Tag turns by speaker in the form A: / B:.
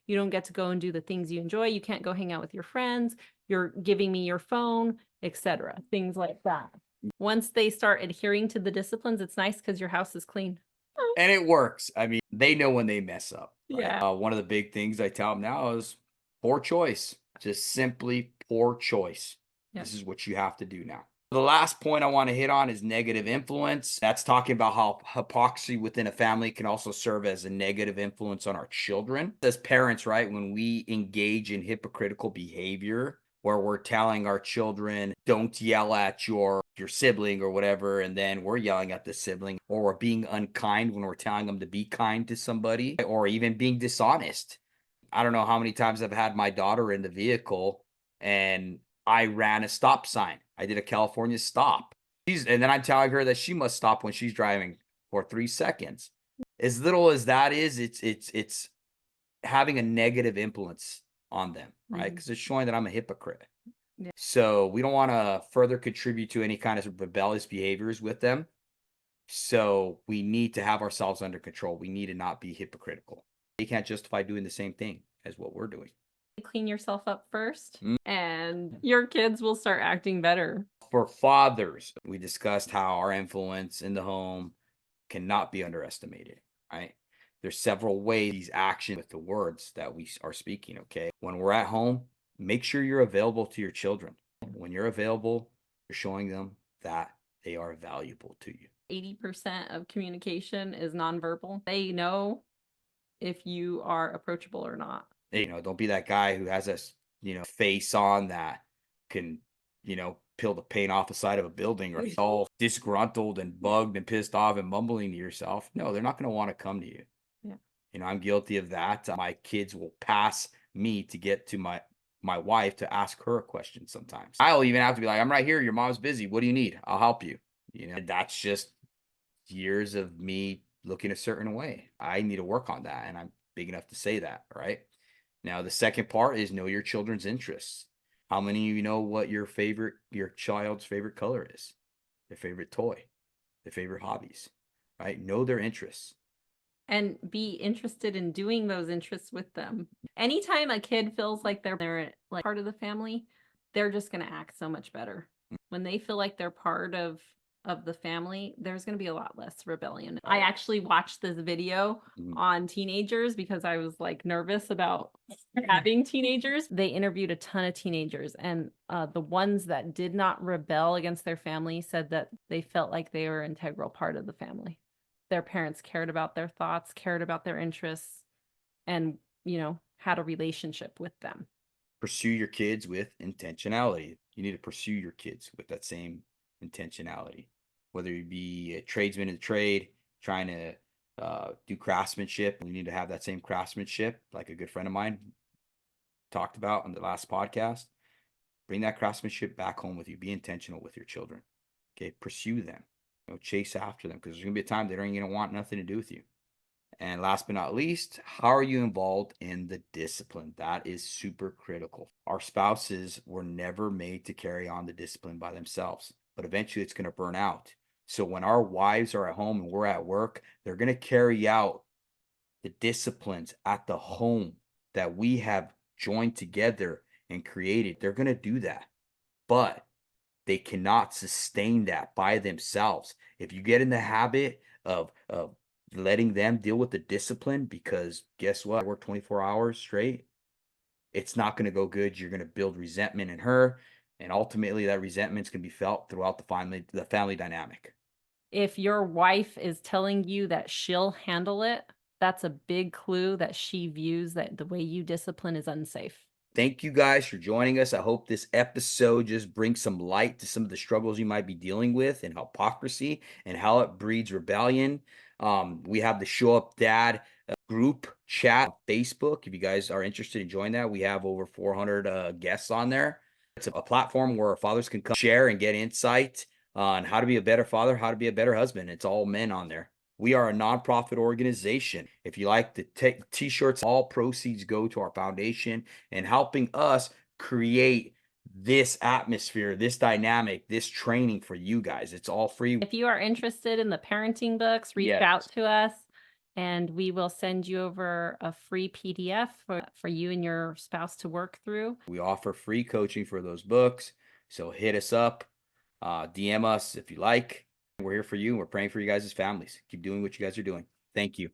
A: You don't get to go and do the things you enjoy. You can't go hang out with your friends. You're giving me your phone, etc. Things like that. Once they start adhering to the disciplines, it's nice because your house is clean.
B: And it works. I mean, they know when they mess up, right?
A: Yeah.
B: One of the big things I tell them now is poor choice. Just simply poor choice.
A: Yeah.
B: This is what you have to do now. The last point I want to hit on is negative influence. That's talking about how hypocrisy within a family can also serve as a negative influence on our children. As parents, right, when we engage in hypocritical behavior, where we're telling our children, don't yell at your sibling or whatever, and then we're yelling at the sibling, or we're being unkind when we're telling them to be kind to somebody, or even being dishonest. I don't know how many times I've had my daughter in the vehicle and I ran a stop sign. I did a California stop. And then I'm telling her that she must stop when she's driving for 3 seconds. As little as that is, it's having a negative influence on them, right? Because it's showing that I'm a hypocrite.
A: Yeah.
B: So we don't want to further contribute to any kind of rebellious behaviors with them. So we need to have ourselves under control. We need to not be hypocritical. You can't justify doing the same thing as what we're doing.
A: Clean yourself up first,
B: Mm.
A: and your kids will start acting better.
B: For fathers, we discussed how our influence in the home cannot be underestimated, right? There's several ways these actions with the words that we are speaking, okay? When we're at home, make sure you're available to your children. When you're available, you're showing them that they are valuable to you.
A: 80% of communication is nonverbal. They know if you are approachable or not.
B: Don't be that guy who has a face on that can, peel the paint off the side of a building, or all disgruntled and bugged and pissed off and mumbling to yourself. No, they're not going to want to come to you.
A: Yeah.
B: I'm guilty of that. My kids will pass me to get to my wife to ask her a question sometimes. I'll even have to be like, I'm right here. Your mom's busy. What do you need? I'll help you. That's just years of me looking a certain way. I need to work on that. And I'm big enough to say that, right? Now, the second part is know your children's interests. How many of you know what your child's favorite color is, their favorite toy, their favorite hobbies, right? Know their interests.
A: And be interested in doing those interests with them. Anytime a kid feels like they're like part of the family, they're just going to act so much better. When they feel like they're part of the family, there's going to be a lot less rebellion. I actually watched this video on teenagers because I was like nervous about having teenagers. They interviewed a ton of teenagers, and the ones that did not rebel against their family said that they felt like they were an integral part of the family. Their parents cared about their thoughts, cared about their interests, and, had a relationship with them.
B: Pursue your kids with intentionality. You need to pursue your kids with that same intentionality. Whether you be a tradesman in the trade, trying to do craftsmanship, you need to have that same craftsmanship, like a good friend of mine talked about on the last podcast. Bring that craftsmanship back home with you. Be intentional with your children. Okay, pursue them. Chase after them, because there's gonna be a time they don't even want nothing to do with you. And last but not least, how are you involved in the discipline? That is super critical. Our spouses were never made to carry on the discipline by themselves, but eventually it's going to burn out. So when our wives are at home and we're at work, they're going to carry out the disciplines at the home that we have joined together and created. They're going to do that, but they cannot sustain that by themselves. If you get in the habit of letting them deal with the discipline, because guess what? I work 24 hours straight. It's not going to go good. You're going to build resentment in her. And ultimately that resentment's going to be felt throughout the family dynamic.
A: If your wife is telling you that she'll handle it, that's a big clue that she views that the way you discipline is unsafe.
B: Thank you guys for joining us. I hope this episode just brings some light to some of the struggles you might be dealing with in hypocrisy and how it breeds rebellion. We have the Show Up Dad group chat on Facebook. If you guys are interested in joining that, we have over 400 guests on there. It's a platform where fathers can come share and get insight on how to be a better father, how to be a better husband. It's all men on there. We are a nonprofit organization. If you like the t-shirts, all proceeds go to our foundation and helping us create this atmosphere, this dynamic, this training for you guys. It's all free.
A: If you are interested in the parenting books, reach
B: Yes.
A: out to us. and we will send you over a free PDF for you and your spouse to work through.
B: We offer free coaching for those books. So hit us up, DM us if you like. We're here for you. And we're praying for you guys as families. Keep doing what you guys are doing. Thank you.